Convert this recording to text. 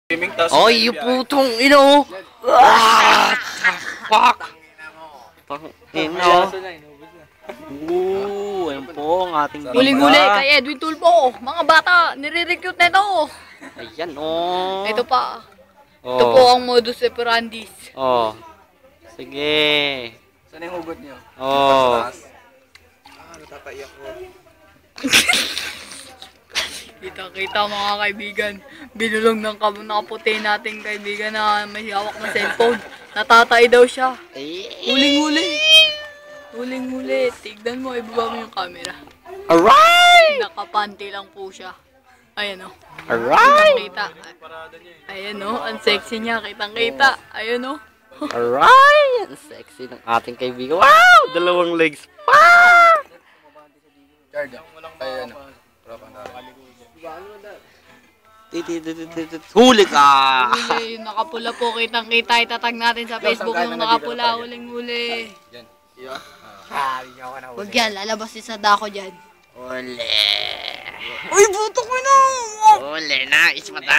Oh, yung putong ino. Ah, fuck. Ino. Ayun po ang ating bida. Huling-huli kay Edwin Tulpo. Mga bata, nire-recruit na ito. Ayan, oh. Ito pa. Oh. Ito po ang modus operandi. Oh. Sige. Saan yung hugot niyo? Oh. Natataiyak ko. Kita-kita mga kaibigan. Binulong ng nakaputi nating kaibigan na may hawak na cellphone. Natatay daw siya. Huling-huli. Huling-huli. Tignan mo, ibaba mo yung camera. Alright! Nakapanty lang po siya. Ayan o. Alright! Kita. Ayan o. Ang sexy niya. Kitang-kita. Ayan o. Alright! Ang sexy ng ating kaibigan. Wow! Dalawang legs pa! Guard. Ay, ano. Huli ka! Huli. Nakapula po. Kitang-kita. Itatag natin sa Facebook yung nakapula. Huling-huli. Yan. Huwag yan. Lalabas si Sadako dyan. Huli! Uy, buto ko na! Huli na! Ismata!